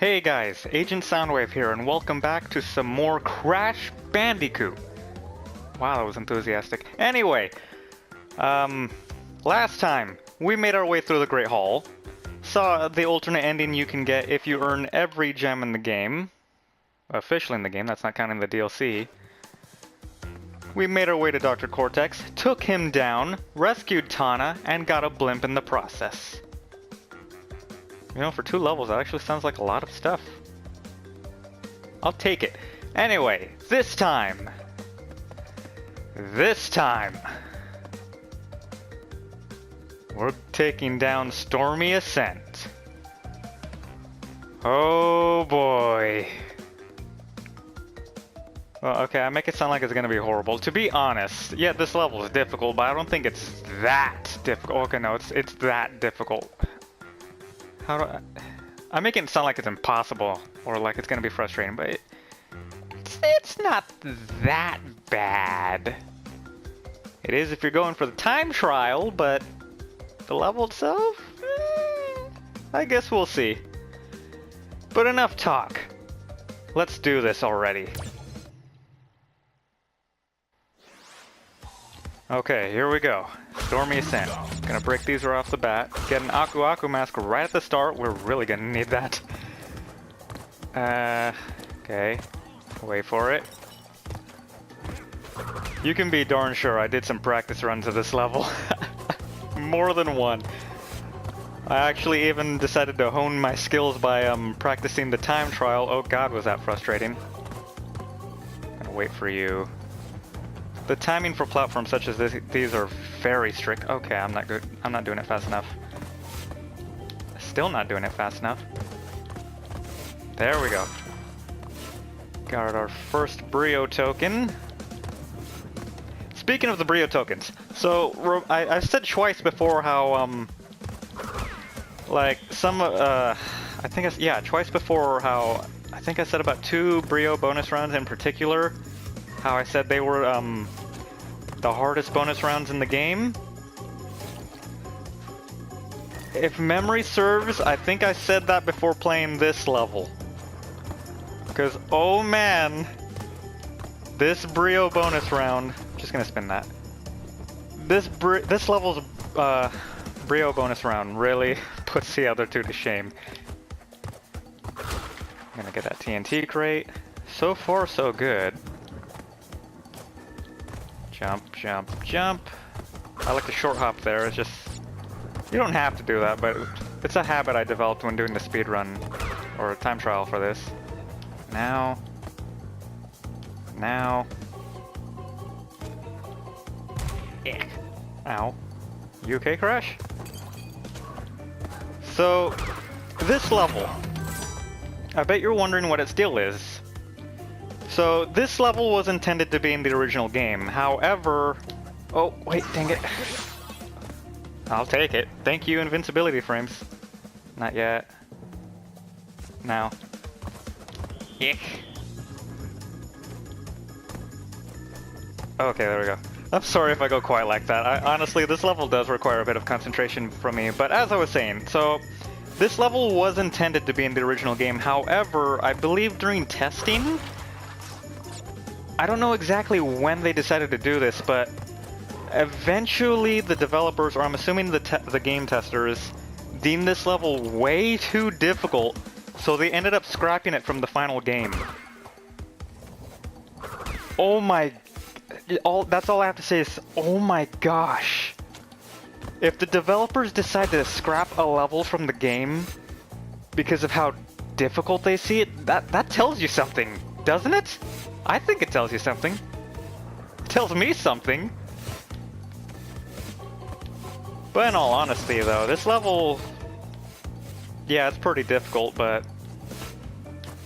Hey guys, AgentSoundWave here, and welcome back to some more Crash Bandicoot. Wow, that was enthusiastic. Anyway, last time we made our way through the Great Hall, saw the alternate ending you can get if you earn every gem in the game. Officially in the game, that's not counting the DLC. We made our way to Dr. Cortex, took him down, rescued Tana, and got a blimp in the process. You know, for 2 levels, that actually sounds like a lot of stuff. I'll take it. Anyway, this time, we're taking down Stormy Ascent. Oh boy. Well, okay, I make it sound like it's gonna be horrible. To be honest, yeah, this level is difficult, but I don't think it's that difficult. Okay, no, it's that difficult. How do I make it sound like it's impossible or like it's gonna be frustrating, but it's not that bad. It is if you're going for the time trial, but the level itself, I guess we'll see. But enough talk. Let's do this already. Okay, here we go. Stormy Ascent. Gonna break these right off the bat. Get an Aku Aku mask right at the start. We're really gonna need that. Okay. Wait for it. You can be darn sure I did some practice runs of this level. More than one. I actually even decided to hone my skills by practicing the time trial. Oh god, was that frustrating. Gonna wait for you. The timing for platforms such as these are very strict. Okay, I'm not good. I'm not doing it fast enough. Still not doing it fast enough. There we go. Got our first Brio token. Speaking of the Brio tokens, so I've said twice before how like some I think twice before how I think I said about 2 Brio bonus rounds in particular. How I said they were the hardest bonus rounds in the game. If memory serves, I think I said that before playing this level. Because, oh man, this Brio bonus round, just gonna spin that. This level's Brio bonus round really puts the other 2 to shame. I'm gonna get that TNT crate. So far, so good. Jump, jump, jump. I like the short hop there. It's just, you don't have to do that, but it's a habit I developed when doing the speed run or time trial for this. Now. Ick. Ow. You okay, Crash? So, this level, I bet you're wondering what its deal is. So, this level was intended to be in the original game. However... Oh, wait, dang it. I'll take it. Thank you, invincibility frames. Not yet. Now. Ick. Okay, there we go. I'm sorry if I go quiet like that. Honestly, this level does require a bit of concentration from me. But as I was saying, so... This level was intended to be in the original game. However, I believe during testing... I don't know exactly when they decided to do this, but eventually the developers, or I'm assuming the game testers, deemed this level way too difficult, so they ended up scrapping it from the final game. Oh my... That's all I have to say is, oh my gosh. If the developers decide to scrap a level from the game because of how difficult they see it, that tells you something, doesn't it? I think it tells you something. It tells me something. But in all honesty though, this level... Yeah, it's pretty difficult, but...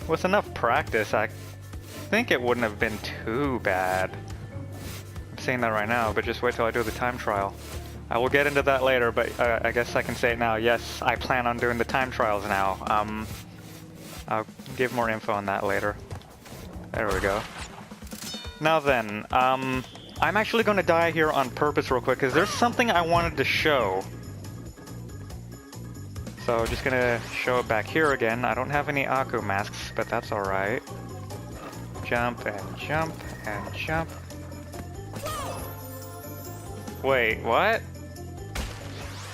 With enough practice, I think it wouldn't have been too bad. I'm saying that right now, but just wait till I do the time trial. I will get into that later, but I guess I can say it now. Yes, I plan on doing the time trials now. I'll give more info on that later. There we go. Now then, I'm actually going to die here on purpose real quick, because there's something I wanted to show. So just gonna show it back here again. I don't have any Aku masks, but that's alright. Jump and jump and jump. Wait, what?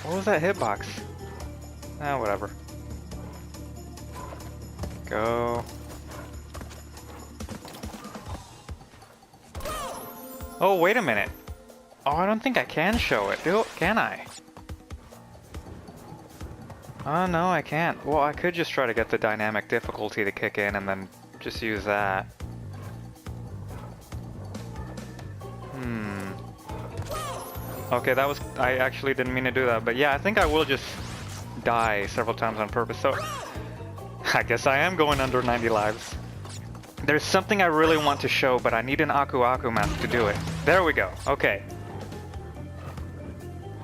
What was that hitbox? Ah, whatever. Go. Oh, wait a minute. Oh, I don't think I can show it. Can I? Oh, no, I can't. Well, I could just try to get the dynamic difficulty to kick in and then just use that. Okay, that was... I actually didn't mean to do that, but yeah, I think I will just die several times on purpose, so... I guess I am going under 90 lives. There's something I really want to show, but I need an Aku Aku mask to do it. There we go. Okay.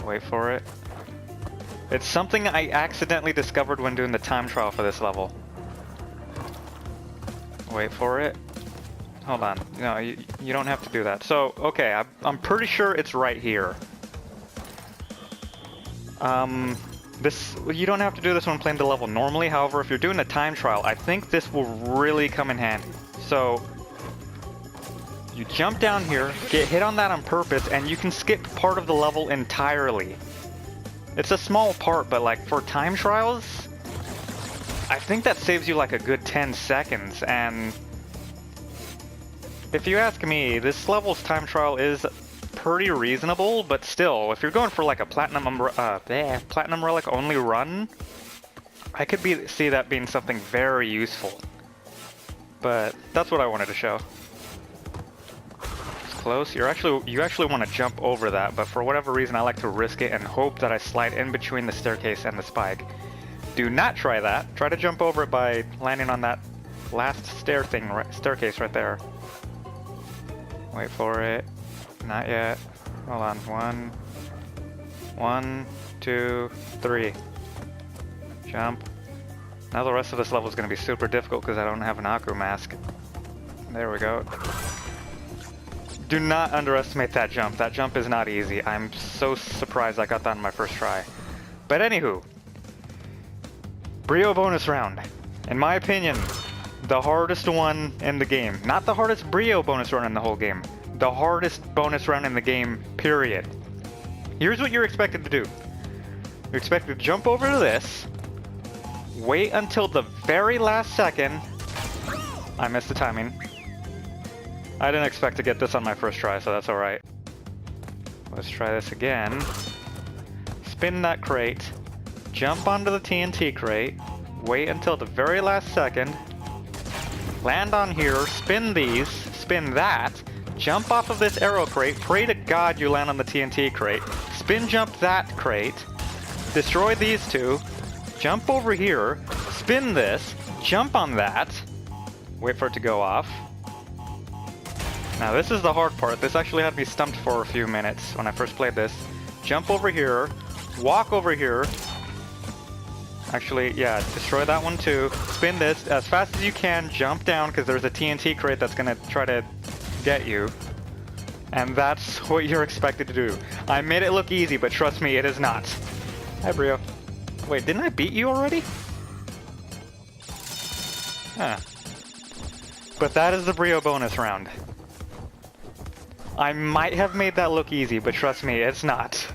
Wait for it. It's something I accidentally discovered when doing the time trial for this level. Wait for it. Hold on. No, you don't have to do that. So, okay, I'm pretty sure it's right here. You don't have to do this when playing the level normally. However, if you're doing a time trial, I think this will really come in handy. So, you jump down here, get hit on that on purpose, and you can skip part of the level entirely. It's a small part, but like for time trials, I think that saves you like a good 10 seconds, and if you ask me, this level's time trial is pretty reasonable, but still, if you're going for like a platinum relic only run, I could see that being something very useful. But that's what I wanted to show. It's close. You actually want to jump over that, but for whatever reason, I like to risk it and hope that I slide in between the staircase and the spike. Do not try that. Try to jump over it by landing on that last staircase right there. Wait for it. Not yet. Hold on. One, 2, 3. Jump. Now the rest of this level is going to be super difficult because I don't have an Aku mask. There we go. Do not underestimate that jump. That jump is not easy. I'm so surprised I got that on my first try. But anywho, Brio bonus round. In my opinion, the hardest one in the game. Not the hardest Brio bonus run in the whole game. The hardest bonus round in the game, period. Here's what you're expected to do. You're expected to jump over to this, wait until the very last second. I missed the timing. I didn't expect to get this on my first try, so that's alright. Let's try this again. Spin that crate, jump onto the TNT crate, wait until the very last second, land on here, spin these, spin that, jump off of this arrow crate, pray to God you land on the TNT crate, spin jump that crate, destroy these two, jump over here, spin this, jump on that, wait for it to go off. Now this is the hard part. This actually had me stumped for a few minutes when I first played this. Jump over here, walk over here. Actually, yeah, destroy that one too. Spin this as fast as you can, jump down because there's a TNT crate that's gonna try to get you. And that's what you're expected to do. I made it look easy, but trust me, it is not. Hi, Brio. Wait, didn't I beat you already? Huh. But that is the Brio bonus round. I might have made that look easy, but trust me, it's not.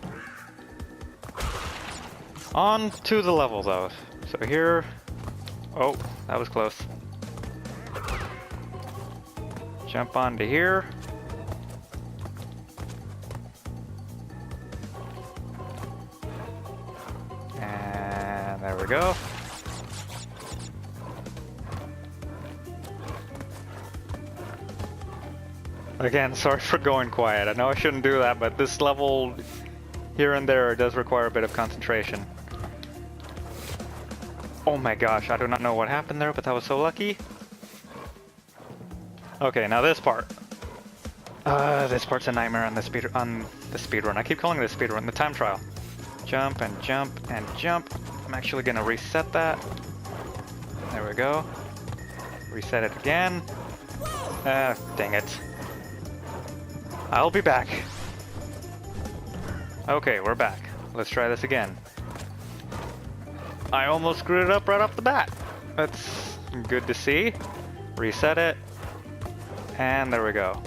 On to the level, though. So here... Oh, that was close. Jump onto here. And there we go. Again, sorry for going quiet. I know I shouldn't do that, but this level here and there does require a bit of concentration. Oh my gosh, I do not know what happened there, but that was so lucky. Okay, now this part. This part's a nightmare on the speedrun. I keep calling it a speedrun, the time trial. Jump and jump and jump. I'm actually gonna reset that. There we go. Reset it again. Dang it. I'll be back. Okay, we're back. Let's try this again. I almost screwed it up right off the bat. That's good to see. Reset it. And there we go.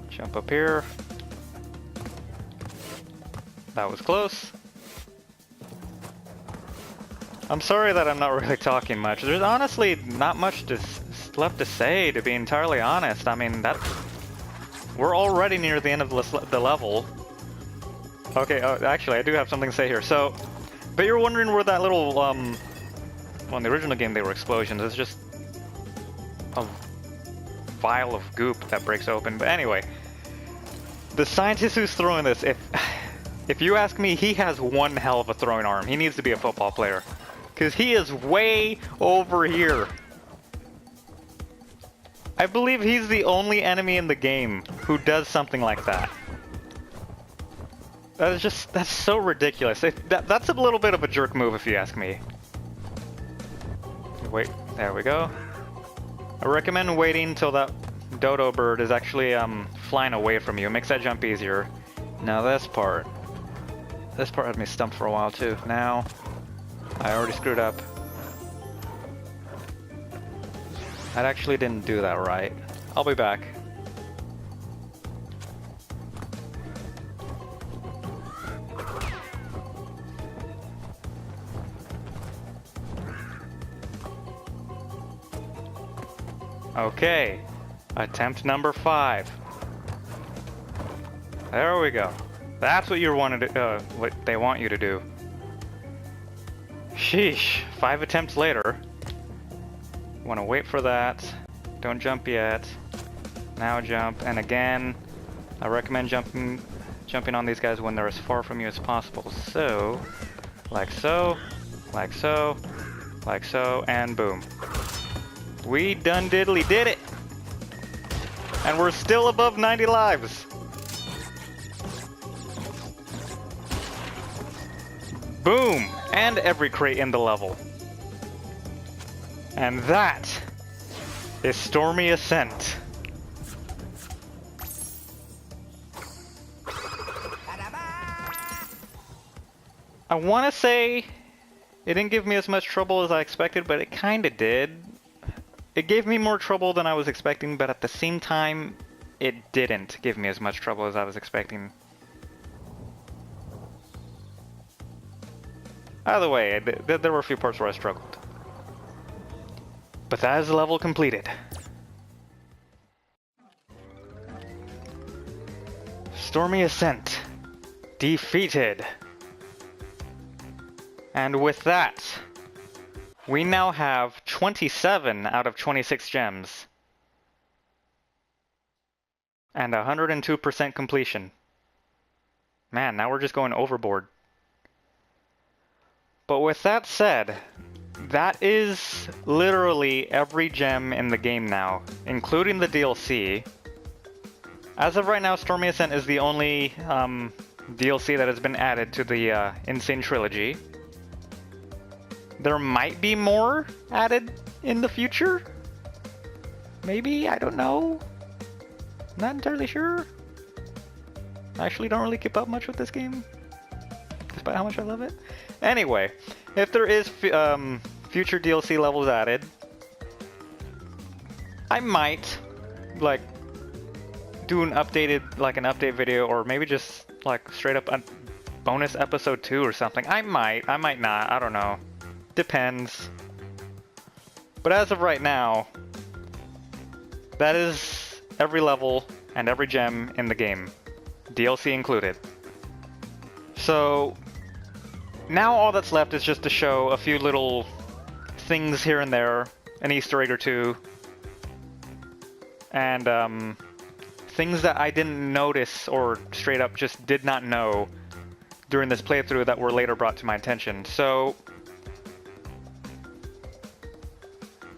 Jump up here. That was close. I'm sorry that I'm not really talking much. There's honestly not much left to say, to be entirely honest. I mean, we're already near the end of the level. Okay, actually, I do have something to say here. So, but you're wondering where that little, well, in the original game they were explosions. It's just a vial of goop that breaks open. But anyway, the scientist who's throwing this, if you ask me, he has one hell of a throwing arm. He needs to be a football player. Because he is way over here. I believe he's the only enemy in the game who does something like that. That's so ridiculous. That's a little bit of a jerk move if you ask me. Wait, there we go. I recommend waiting until that dodo bird is actually flying away from you. It makes that jump easier. Now this part had me stumped for a while too. Now, I already screwed up. I actually didn't do that right. I'll be back. Okay, attempt number 5. There we go. That's what what they want you to do. Sheesh, 5 attempts later. Want to wait for that. Don't jump yet. Now jump, and again, I recommend jumping on these guys when they're as far from you as possible. So, like so, like so, like so, and boom. We done diddly did it! And we're still above 90 lives! Boom! And every crate in the level. And that is Stormy Ascent. I want to say it didn't give me as much trouble as I expected, but it kind of did. It gave me more trouble than I was expecting, but at the same time, it didn't give me as much trouble as I was expecting. Either way, there were a few parts where I struggled. But that is the level completed. Stormy Ascent defeated. And with that, we now have 27 out of 26 gems. And 102% completion. Man, now we're just going overboard. But with that said, that is literally every gem in the game now, including the DLC. As of right now, Stormy Ascent is the only DLC that has been added to the Insane Trilogy. There might be more added in the future? Maybe? I don't know. Not entirely sure. I actually don't really keep up much with this game, despite how much I love it. Anyway, if there is future DLC levels added, I might do an update video, or maybe just straight up a bonus episode 2 or something. I might not, I don't know. Depends. But as of right now, that is every level and every gem in the game, DLC included. So now all that's left is just to show a few little things here and there, an Easter egg or two, and things that I didn't notice or straight up just did not know during this playthrough that were later brought to my attention. So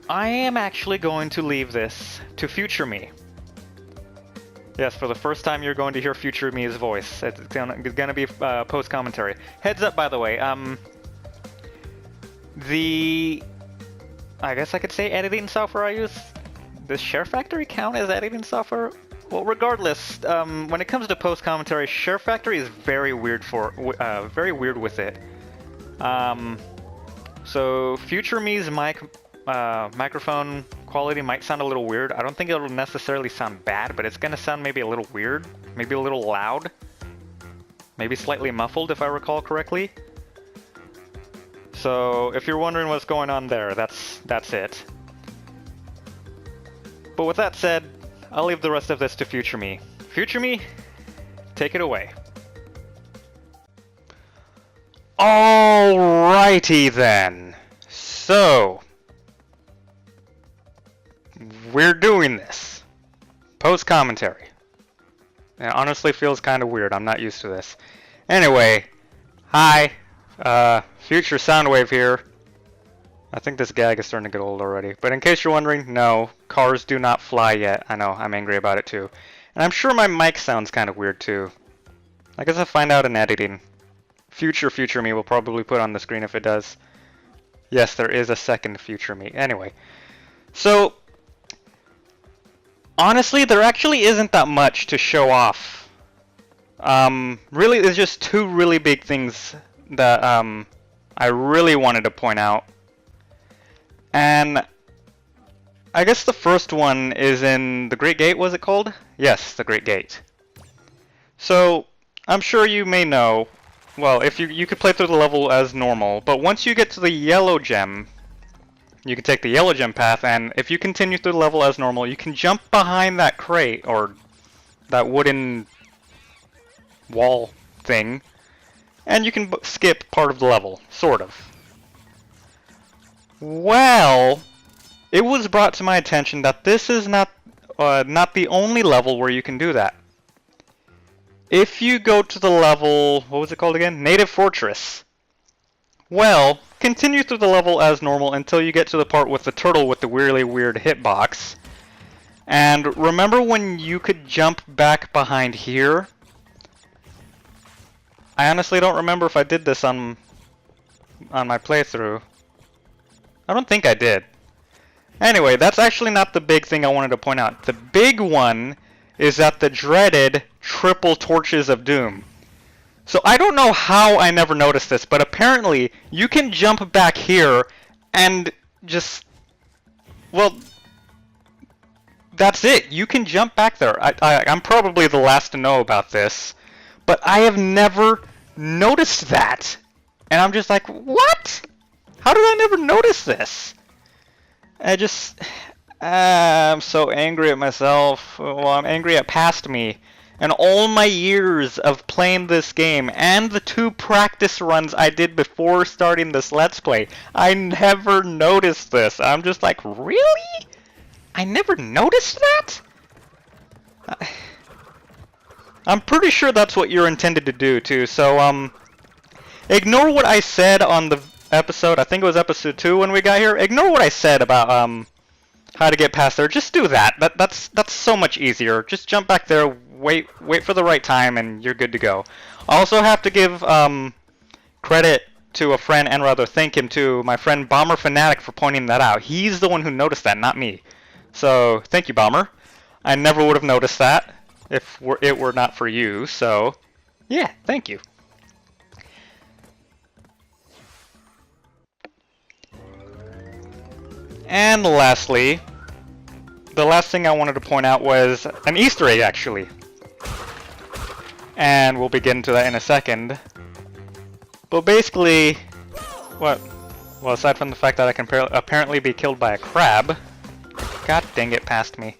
I am actually going to leave this to future me. Yes, for the first time you're going to hear future me's voice. It's gonna be post-commentary. Heads up, by the way, I guess I could say editing software I use, does SHAREfactory count as editing software? Well, regardless, when it comes to post commentary, SHAREfactory is very weird very weird with it. So future me's microphone quality might sound a little weird. I don't think it'll necessarily sound bad, but it's gonna sound maybe a little weird, maybe a little loud, maybe slightly muffled if I recall correctly. So if you're wondering what's going on there, that's it. But with that said, I'll leave the rest of this to future me. Future me, take it away. Alrighty then. So, we're doing this. Post commentary. It honestly feels kind of weird. I'm not used to this. Anyway, hi. Future Soundwave here. I think this gag is starting to get old already. But in case you're wondering, no, cars do not fly yet. I know, I'm angry about it too. And I'm sure my mic sounds kind of weird too. I guess I'll find out in editing. Future me will probably put on the screen if it does. Yes, there is a second future me. Anyway, so honestly, there actually isn't that much to show off. Really, there's just two really big things that I really wanted to point out. And I guess the first one is in the Great Gate, was it called? Yes, the Great Gate. So, I'm sure you may know, well, if you could play through the level as normal, but once you get to the yellow gem, you can take the yellow gem path, and if you continue through the level as normal, you can jump behind that crate, or that wooden wall thing, and you can skip part of the level, sort of. Well, it was brought to my attention that this is not the only level where you can do that. If you go to the level, what was it called again? Native Fortress. Well, continue through the level as normal until you get to the part with the turtle with the really weird hitbox. And remember when you could jump back behind here? I honestly don't remember if I did this on my playthrough. I don't think I did. Anyway, that's actually not the big thing I wanted to point out. The big one is that the dreaded triple torches of doom. So I don't know how I never noticed this, but apparently you can jump back here and just, well, that's it. You can jump back there. I'm probably the last to know about this, but I have never noticed that. And I'm just like, what? How did I never notice this? I'm so angry at myself. Well, I'm angry at past me. And all my years of playing this game, and the 2 practice runs I did before starting this Let's Play, I never noticed this. I'm just like, really? I never noticed that? I'm pretty sure that's what you're intended to do, too. So, ignore what I said on the episode, I think it was episode 2 when we got here. Ignore what I said about how to get past there. Just do that. That's so much easier. Just jump back there, wait for the right time, and you're good to go. I also have to give credit to a friend, and rather thank him too, my friend Bomber Fanatic, for pointing that out. He's the one who noticed that, not me. So thank you, Bomber. I never would have noticed that if it were not for you. So yeah, thank you. And lastly, the last thing I wanted to point out was an Easter egg, actually. And we'll be getting to that in a second. But basically, well, aside from the fact that I can apparently be killed by a crab. God dang it, past me.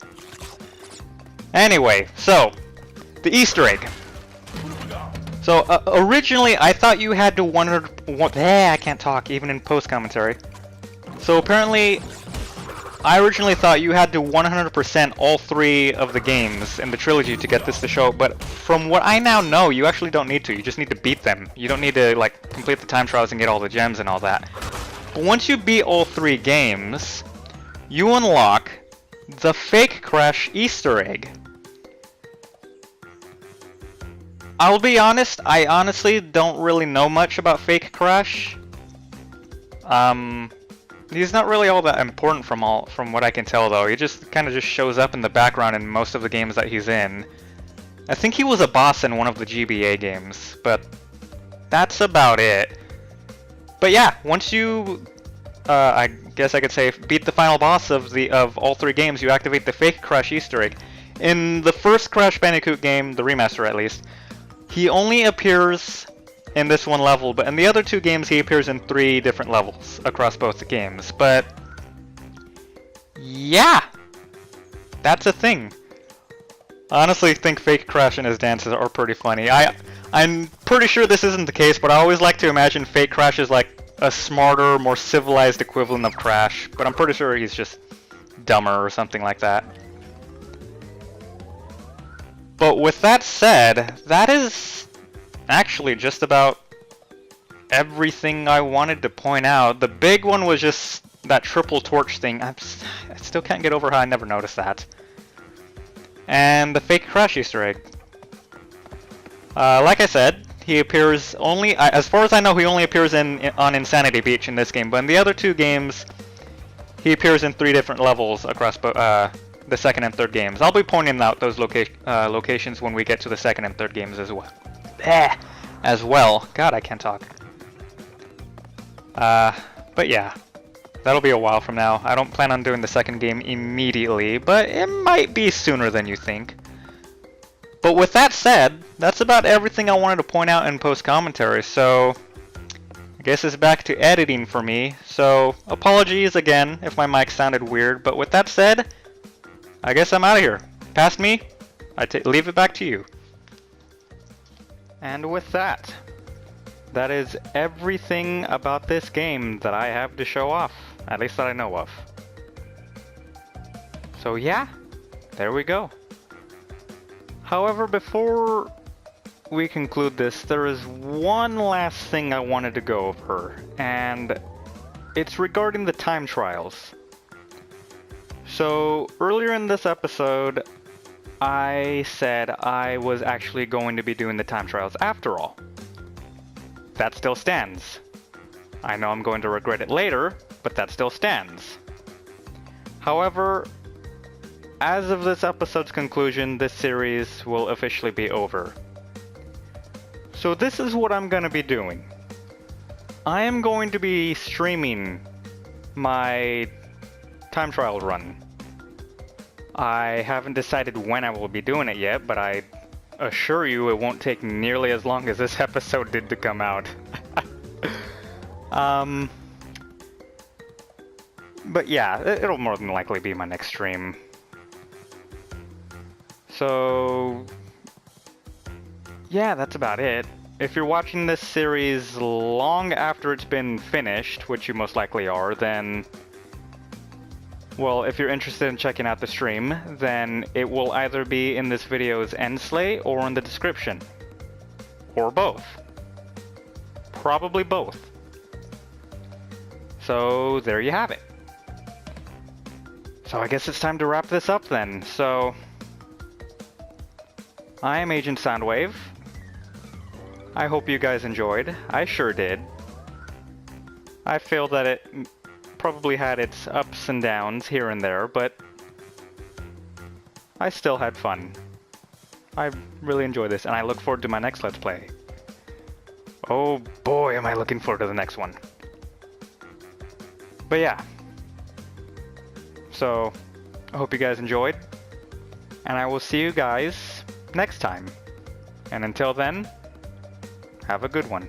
Anyway, so, the Easter egg. So, originally I thought you had to I can't talk, even in post-commentary. So apparently, I originally thought you had to 100% all 3 of the games in the trilogy to get this to show, but from what I now know, you actually don't need to. You just need to beat them. You don't need to, like, complete the time trials and get all the gems and all that. But once you beat all 3 games, you unlock the Fake Crash Easter egg. I'll be honest, I honestly don't really know much about Fake Crash. He's not really all that important from what I can tell, though. He just kind of just shows up in the background in most of the games that he's in. I think he was a boss in one of the GBA games, but that's about it. But yeah, once you, I guess I could say, beat the final boss of all 3 games, you activate the fake Crash Easter egg. In the first Crash Bandicoot game, the remaster at least, he only appears in this one level, but in the other 2 games he appears in 3 different levels across both the games. But yeah, that's a thing. I honestly think fake Crash and his dances are pretty funny. I'm pretty sure this isn't the case, but I always like to imagine fake Crash is like a smarter, more civilized equivalent of Crash, but I'm pretty sure he's just dumber or something like that. But with that said, that is actually just about everything I wanted to point out. The big one was just that triple torch thing. I still can't get over how I never noticed that. And the fake Crash Easter egg. Like I said, he appears only, as far as I know, he only appears on Insanity Beach in this game, but in the other 2 games, he appears in 3 different levels across the second and third games. I'll be pointing out those locations when we get to the second and third games as well. God, I can't talk. But yeah, that'll be a while from now. I don't plan on doing the second game immediately, but it might be sooner than you think. But with that said, that's about everything I wanted to point out in post-commentary, so I guess it's back to editing for me. So apologies again if my mic sounded weird, but with that said, I guess I'm out of here. Past me, leave it back to you. And with that, that is everything about this game that I have to show off, at least that I know of. So yeah, there we go. However, before we conclude this, there is one last thing I wanted to go over, and it's regarding the time trials. So earlier in this episode, I said I was actually going to be doing the time trials after all. That still stands. I know I'm going to regret it later, but that still stands. However, as of this episode's conclusion, this series will officially be over. So this is what I'm going to be doing. I am going to be streaming my time trial run. I haven't decided when I will be doing it yet, but I assure you it won't take nearly as long as this episode did to come out. But yeah, it'll more than likely be my next stream. So yeah, that's about it. If you're watching this series long after it's been finished, which you most likely are, then, well, if you're interested in checking out the stream, then it will either be in this video's end slate or in the description. Or both. Probably both. So there you have it. So I guess it's time to wrap this up then. So I am AgentSoundWave. I hope you guys enjoyed. I sure did. I feel that it probably had its ups and downs here and there, but I still had fun. I really enjoyed this, and I look forward to my next Let's Play. Oh boy, am I looking forward to the next one. But yeah. So, I hope you guys enjoyed, and I will see you guys next time. And until then, have a good one.